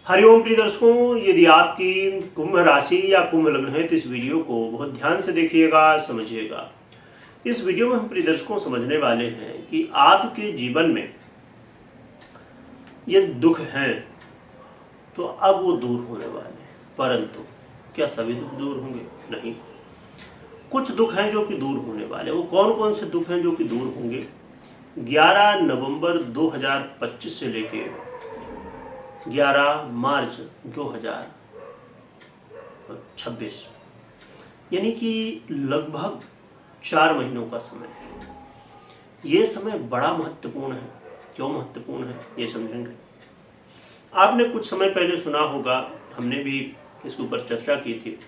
हरिओम प्रिय दर्शकों, यदि आपकी कुंभ राशि या कुंभ लग्न है तो इस वीडियो को बहुत ध्यान से देखिएगा, समझिएगा। इस वीडियो में हम प्रिय दर्शकों समझने वाले हैं कि आपके जीवन में ये दुख हैं तो अब वो दूर होने वाले हैं, परंतु क्या सभी दुख दूर होंगे? नहीं, कुछ दुख हैं जो कि दूर होने वाले। वो कौन कौन से दुख हैं जो कि दूर होंगे? 11 नवंबर 2025 से लेके 11 मार्च 2026, यानी कि लगभग 4 महीनों का समय है। ये समय बड़ा महत्वपूर्ण है। क्यों महत्वपूर्ण है ये समझेंगे। आपने कुछ समय पहले सुना होगा, हमने भी इसके ऊपर चर्चा की थी।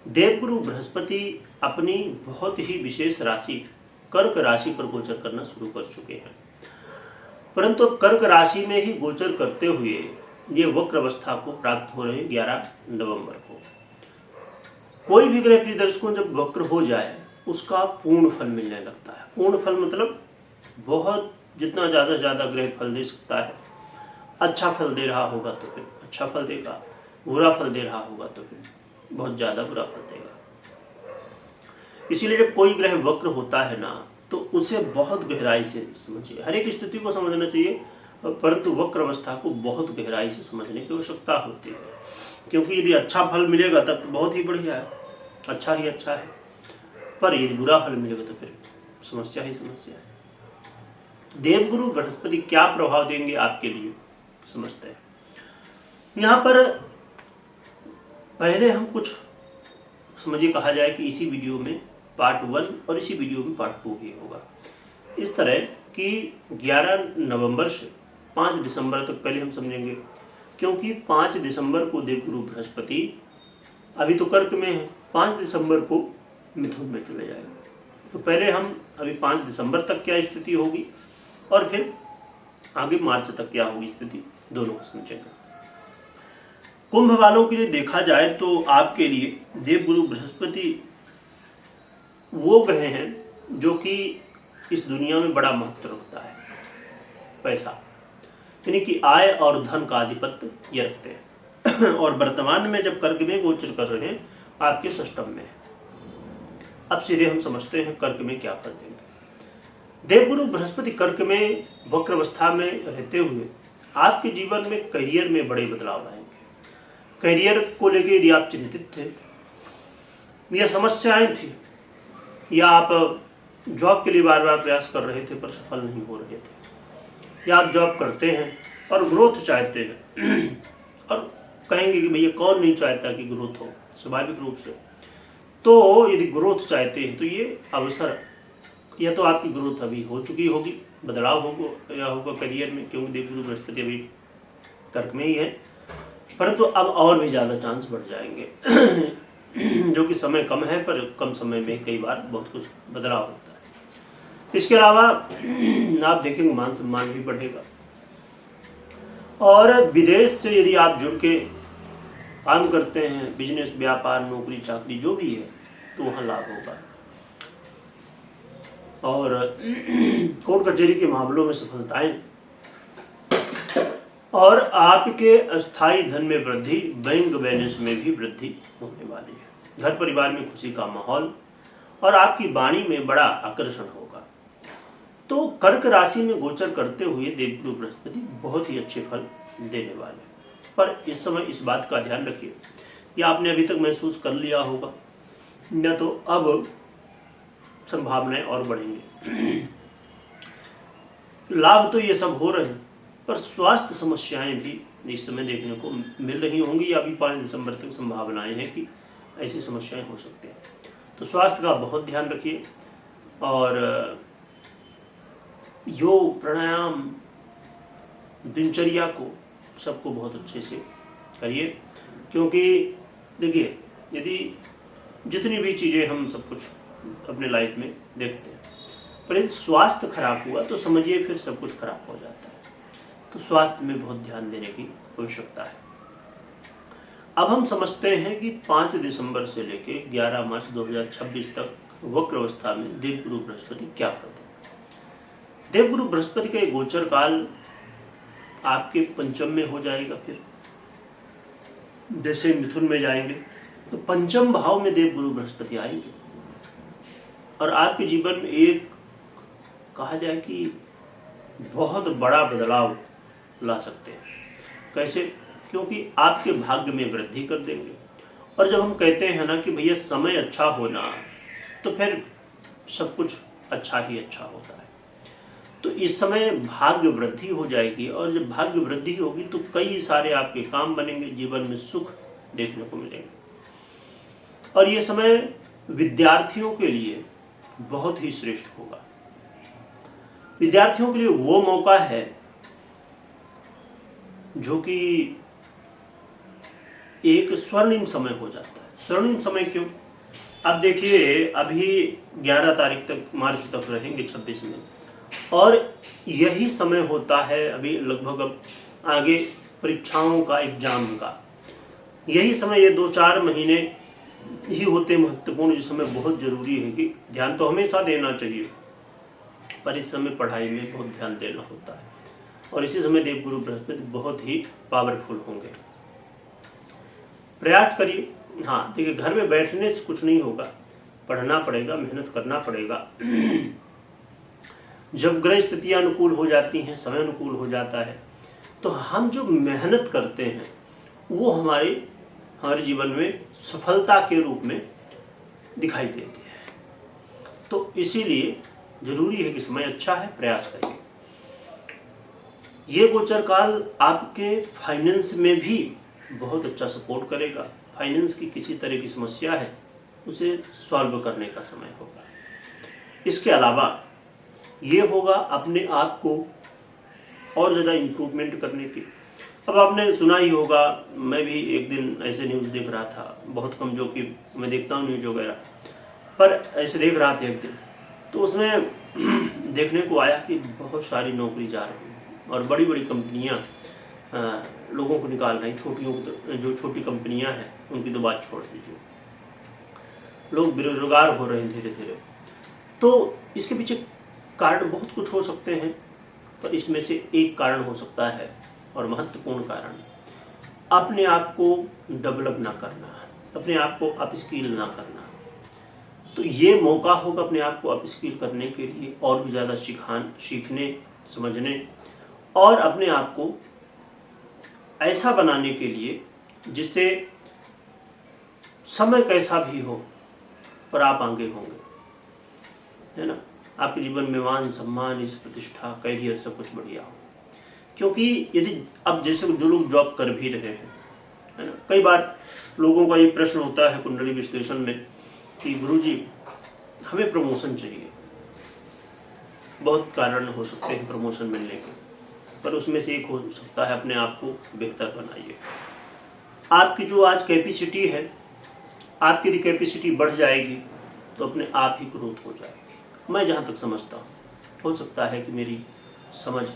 देवगुरु बृहस्पति अपनी बहुत ही विशेष राशि कर्क राशि पर गोचर करना शुरू कर चुके हैं, परंतु अब कर्क राशि में ही गोचर करते हुए ये वक्र अवस्था को प्राप्त हो रहे हैं 11 नवंबर को। कोई भी ग्रह प्रिय दर्शकों जब वक्र हो जाए उसका पूर्ण फल मिलने लगता है। पूर्ण फल मतलब बहुत, जितना ज़्यादा से ज़्यादा ग्रह फल दे सकता है। अच्छा फल दे रहा होगा तो फिर अच्छा फल देगा, बुरा फल दे रहा होगा तो फिर बहुत ज़्यादा बुरा फल देगा। इसीलिए जब कोई ग्रह वक्र होता है ना, तो उसे बहुत गहराई से समझिए। हर एक स्थिति को समझना चाहिए, परंतु वक्र अवस्था को बहुत गहराई से समझने की आवश्यकता होती है। क्योंकि यदि अच्छा फल मिलेगा तब तो बहुत ही बढ़िया है, अच्छा ही अच्छा है, पर यदि बुरा फल मिलेगा तो फिर समस्या ही समस्या है। देवगुरु बृहस्पति क्या प्रभाव देंगे आपके लिए, समझते हैं। यहाँ पर पहले हम कुछ समझिए, कहा जाए कि इसी वीडियो में पार्ट 1 और इसी वीडियो में पार्ट 2 ही होगा। इस तरह कि 11 नवंबर से 5 दिसंबर तक पहले हम समझेंगे, क्योंकि 5 दिसंबर को देवगुरु बृहस्पति अभी तो कर्क में है, 5 दिसंबर को मिथुन में चले जाएंगे। तो पहले हम अभी 5 दिसंबर तक क्या स्थिति होगी और फिर आगे मार्च तक क्या होगी स्थिति, दोनों को समझेंगे। कुंभ वालों के लिए देखा जाए तो आपके लिए देवगुरु बृहस्पति वो ग्रह हैं जो कि इस दुनिया में बड़ा महत्व रखता है। पैसा, यानी कि आय और धन का आधिपत्य ये रखते हैं। और वर्तमान में जब कर्क में गोचर कर रहे हैं, आपके षष्टम में। अब सीधे हम समझते हैं कर्क में क्या फल देंगे। देवगुरु बृहस्पति कर्क में वक्र अवस्था में रहते हुए आपके जीवन में करियर में बड़े बदलाव आएंगे। करियर को लेकर यदि आप चिंतित थे या समस्याएं थी, या आप जॉब के लिए बार बार प्रयास कर रहे थे पर सफल नहीं हो रहे थे, या आप जॉब करते हैं और ग्रोथ चाहते हैं और कहेंगे कि भैया कौन नहीं चाहता कि ग्रोथ हो, स्वाभाविक रूप से। तो यदि ग्रोथ चाहते हैं तो ये अवसर, या तो आपकी ग्रोथ अभी हो चुकी होगी, बदलाव होगा करियर में, क्योंकि देवगुरु बृहस्पति अभी कर्क में ही है, परंतु अब और भी ज़्यादा चांस बढ़ जाएंगे। जो कि समय कम है, पर कम समय में कई बार बहुत कुछ बदलाव होता है। इसके अलावा आप देखेंगे मान सम्मान भी बढ़ेगा, और विदेश से यदि आप जुड़ के काम करते हैं, बिजनेस, व्यापार, नौकरी, चाकरी जो भी है, तो वहाँ लाभ होगा। और कोर्ट कचहरी के मामलों में सफलताएं, और आपके अस्थायी धन में वृद्धि, बैंक बैलेंस में भी वृद्धि होने वाली है। घर परिवार में खुशी का माहौल, और आपकी वाणी में बड़ा आकर्षण होगा। तो कर्क राशि में गोचर करते हुए देवगुरु बृहस्पति बहुत ही अच्छे फल देने वाले हैं। पर इस समय इस बात का ध्यान रखिए, या आपने अभी तक महसूस कर लिया होगा, या तो अब संभावनाएं और बढ़ेंगी। लाभ तो ये सब हो रहे हैं, पर स्वास्थ्य समस्याएं भी इस समय देखने को मिल रही होंगी, या अभी 5 दिसंबर तक संभावनाएं हैं कि ऐसी समस्याएं हो सकती हैं। तो स्वास्थ्य का बहुत ध्यान रखिए, और योग, प्राणायाम, दिनचर्या को सबको बहुत अच्छे से करिए। क्योंकि देखिए, यदि जितनी भी चीज़ें हम सब कुछ अपने लाइफ में देखते हैं, पर यदि स्वास्थ्य खराब हुआ तो समझिए फिर सब कुछ खराब हो जाता है। तो स्वास्थ्य में बहुत ध्यान देने की आवश्यकता है। अब हम समझते हैं कि 5 दिसंबर से लेकर 11 मार्च 2026 तक वक्र अवस्था में देवगुरु बृहस्पति क्या फल दें। देवगुरु बृहस्पति का गोचर काल आपके पंचम में हो जाएगा। फिर जैसे मिथुन में जाएंगे तो पंचम भाव में देव गुरु बृहस्पति आएंगे और आपके जीवन में एक कहा जाए कि बहुत बड़ा बदलाव ला सकते हैं। कैसे? क्योंकि आपके भाग्य में वृद्धि कर देंगे। और जब हम कहते हैं ना कि भैया समय अच्छा होना, तो फिर सब कुछ अच्छा ही अच्छा होता है। तो इस समय भाग्य वृद्धि हो जाएगी और जब भाग्य वृद्धि होगी तो कई सारे आपके काम बनेंगे, जीवन में सुख देखने को मिलेंगे। और ये समय विद्यार्थियों के लिए बहुत ही श्रेष्ठ होगा। विद्यार्थियों के लिए वो मौका है जो कि एक स्वर्णिम समय हो जाता है। स्वर्णिम समय क्यों? अब देखिए, अभी 11 तारीख तक, मार्च तक रहेंगे 26 में, और यही समय होता है अभी लगभग अब आगे परीक्षाओं का, एग्जाम का। यही समय, ये 2-4 महीने ही होते महत्वपूर्ण, जिस समय बहुत जरूरी है कि ध्यान तो हमेशा देना चाहिए, पर इस समय पढ़ाई में बहुत ध्यान देना होता है। और इसी समय देव गुरु बृहस्पति बहुत ही पावरफुल होंगे। प्रयास करिए। हाँ देखिए, घर में बैठने से कुछ नहीं होगा, पढ़ना पड़ेगा, मेहनत करना पड़ेगा। जब ग्रह स्थितियां अनुकूल हो जाती हैं, समय अनुकूल हो जाता है, तो हम जो मेहनत करते हैं वो हमारे जीवन में सफलता के रूप में दिखाई देती है। तो इसीलिए जरूरी है कि समय अच्छा है, प्रयास करिए। ये गोचर काल आपके फाइनेंस में भी बहुत अच्छा सपोर्ट करेगा। फाइनेंस की किसी तरह की समस्या है, उसे सॉल्व करने का समय होगा। इसके अलावा ये होगा अपने आप को और ज़्यादा इम्प्रूवमेंट करने की। अब आपने सुना ही होगा, मैं भी एक दिन ऐसे न्यूज़ देख रहा था, बहुत कम जो कि मैं देखता हूँ न्यूज़ वगैरह, पर ऐसे देख रहा था एक दिन, तो उसमें देखने को आया कि बहुत सारी नौकरी जा रही हैं और बड़ी बड़ी कंपनियां लोगों को निकाल रही। छोटियों को, जो छोटी कंपनियां हैं उनकी तो बात छोड़ दीजिए, लोग बेरोजगार हो रहे हैं धीरे धीरे। तो इसके पीछे कारण बहुत कुछ हो सकते हैं, पर इसमें से एक कारण हो सकता है और महत्वपूर्ण कारण, अपने आप को डेवलप ना करना, अपने आप को अपस्किल ना करना। तो ये मौका होगा अपने आप को अपस्किल करने के लिए, और भी ज़्यादा सीखने, समझने और अपने आप को ऐसा बनाने के लिए जिससे समय कैसा भी हो पर आप आगे होंगे, है ना। आपके जीवन में मान सम्मान, इस प्रतिष्ठा, कैरियर सब कुछ बढ़िया हो। क्योंकि यदि अब जैसे जो लोग जॉब कर भी रहे हैं, है ना, कई बार लोगों का ये प्रश्न होता है कुंडली विश्लेषण में कि गुरुजी हमें प्रमोशन चाहिए। बहुत कारण हो सकते हैं प्रमोशन मिलने के, पर उसमें से एक हो सकता है अपने आप को बेहतर बनाइए। आपकी जो आज कैपेसिटी है, आपकी यदि कैपेसिटी बढ़ जाएगी तो अपने आप ही ग्रोथ हो जाएगी। मैं जहाँ तक समझता हूँ, हो सकता है कि मेरी समझ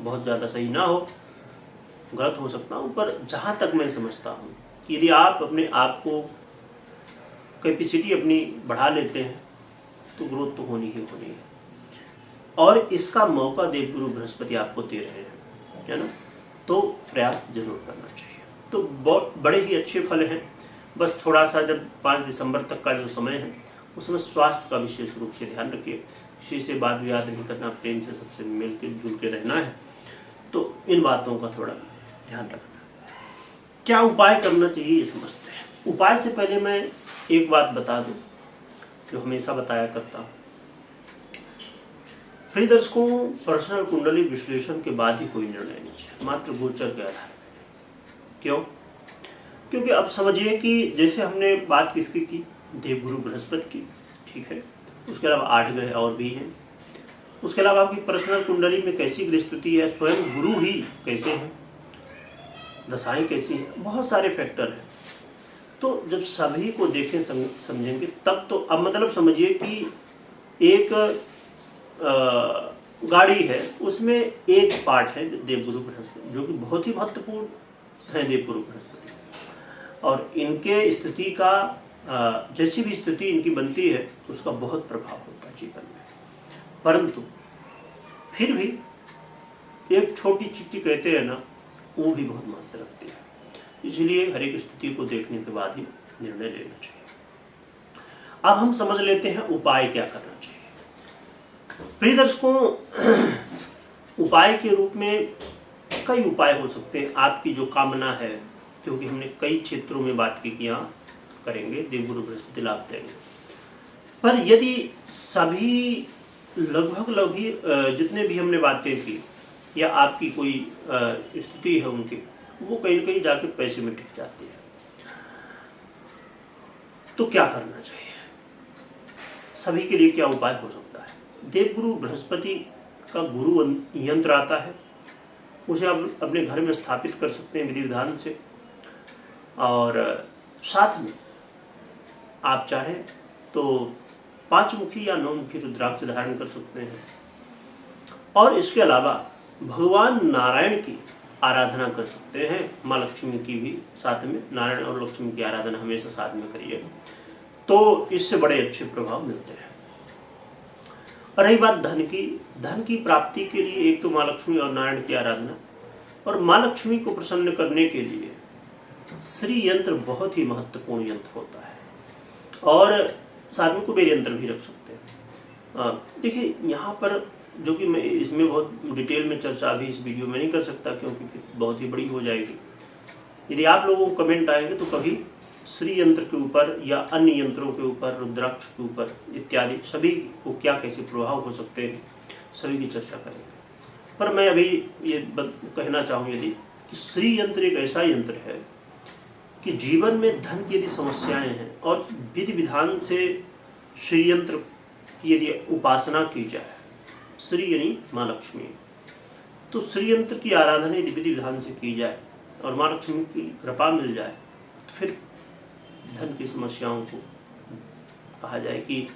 बहुत ज़्यादा सही ना हो, गलत हो सकता हूँ, पर जहाँ तक मैं समझता हूँ कि यदि आप अपने आप को कैपेसिटी अपनी बढ़ा लेते हैं तो ग्रोथ तो होनी ही होनी है। और इसका मौका देवगुरु बृहस्पति आपको दे रहे हैं, है ना, तो प्रयास जरूर करना चाहिए। तो बहुत बड़े ही अच्छे फल हैं। बस थोड़ा सा जब 5 दिसंबर तक का जो समय है उसमें स्वास्थ्य का विशेष रूप से ध्यान रखिए। किसी से बात विवाद नहीं करना, प्रेम से सबसे मिल के जुल के रहना है। तो इन बातों का थोड़ा ध्यान रखना। क्या उपाय करना चाहिए ये समझते हैं। उपाय से पहले मैं एक बात बता दूं जो हमेशा बताया करता हूँ, प्रिय दर्शकों, पर्सनल कुंडली विश्लेषण के बाद ही कोई निर्णय नहीं चाहिए, मात्र गोचर के आधार पर। क्यों? क्योंकि अब समझिए कि जैसे हमने बात किसकी की, देवगुरु बृहस्पति की, ठीक है, उसके अलावा 8 ग्रह और भी हैं। उसके अलावा आपकी पर्सनल कुंडली में कैसी ग्रह स्थिति है, स्वयं गुरु ही कैसे हैं, दशाएं कैसी हैं, बहुत सारे फैक्टर हैं। तो जब सभी को देखें समझेंगे तब तो, अब मतलब समझिए कि एक गाड़ी है, उसमें एक पार्ट है देवगुरु बृहस्पति, जो कि बहुत ही महत्वपूर्ण है देवगुरु बृहस्पति। और इनके स्थिति का जैसी भी स्थिति इनकी बनती है उसका बहुत प्रभाव होता है जीवन में। परंतु फिर भी एक छोटी चिट्ठी कहते हैं ना, वो भी बहुत महत्व रखती है। इसलिए हर एक स्थिति को देखने के बाद ही निर्णय लेना चाहिए। अब हम समझ लेते हैं उपाय क्या करना चाहिए। प्रिय दर्शकों, उपाय के रूप में कई उपाय हो सकते हैं। आपकी जो कामना है, क्योंकि हमने कई क्षेत्रों में बात की कि यहाँ करेंगे, देवगुरु बृहस्पति लाभ देंगे, पर यदि सभी लगभग जितने भी हमने बातें की या आपकी कोई स्थिति है उनकी, वो कहीं न कहीं जाके पैसे में टिक जाती है, तो क्या करना चाहिए? सभी के लिए क्या उपाय हो सकता है? देवगुरु बृहस्पति का गुरु यंत्र आता है, उसे आप अपने घर में स्थापित कर सकते हैं विधि विधान से, और साथ में आप चाहें तो 5 मुखी या 9 मुखी रुद्राक्ष धारण कर सकते हैं। और इसके अलावा भगवान नारायण की आराधना कर सकते हैं, माँ लक्ष्मी की भी साथ में, नारायण और लक्ष्मी की आराधना हमेशा साथ में करिए, तो इससे बड़े अच्छे प्रभाव मिलते हैं। और रही बात धन की प्राप्ति के लिए एक तो माँ लक्ष्मी और नारायण की आराधना, और माँ लक्ष्मी को प्रसन्न करने के लिए श्री यंत्र बहुत ही महत्वपूर्ण यंत्र होता है, और साथ में कुबेर यंत्र भी रख सकते हैं। देखिए यहाँ पर, जो कि मैं इसमें बहुत डिटेल में चर्चा अभी इस वीडियो में नहीं कर सकता, क्योंकि बहुत ही बड़ी हो जाएगी। यदि आप लोगों को कमेंट आएंगे तो कभी श्री यंत्र के ऊपर या अन्य यंत्रों के ऊपर, रुद्राक्ष के ऊपर इत्यादि, सभी को क्या कैसे प्रभाव हो सकते हैं, सभी की चर्चा करेंगे। पर मैं अभी ये कहना चाहूँ यदि कि श्री यंत्र एक ऐसा यंत्र है कि जीवन में धन की यदि समस्याएं हैं और विधि विधान से श्री यंत्र की यदि उपासना की जाए, श्री यानी माँ लक्ष्मी, तो श्री यंत्र की आराधना यदि विधि विधान से की जाए और माँ लक्ष्मी की कृपा मिल जाए, तो फिर धन की समस्याओं को कहा जाए कि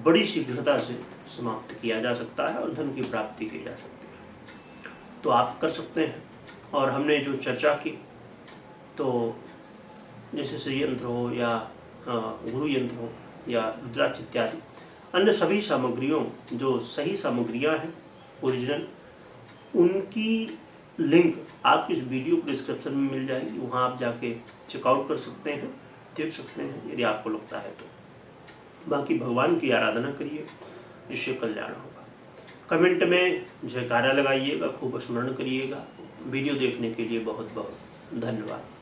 बड़ी शीघ्रता से समाप्त किया जा सकता है और धन की प्राप्ति की जा सकती है। तो आप कर सकते हैं। और हमने जो चर्चा की, तो जैसे श्री यंत्र हो या गुरु यंत्र हो या रुद्राक्ष इत्यादि अन्य सभी सामग्रियों, जो सही सामग्रियां हैं ओरिजिनल, उनकी लिंक आपकी इस वीडियो को डिस्क्रिप्शन में मिल जाएगी, वहाँ आप जाके चेकआउट कर सकते हैं, देख सकते हैं यदि आपको लगता है तो। बाकी भगवान की आराधना करिए, जिससे कल्याण होगा। कमेंट में जयकारा लगाइएगा, खूब स्मरण करिएगा। वीडियो देखने के लिए बहुत बहुत धन्यवाद।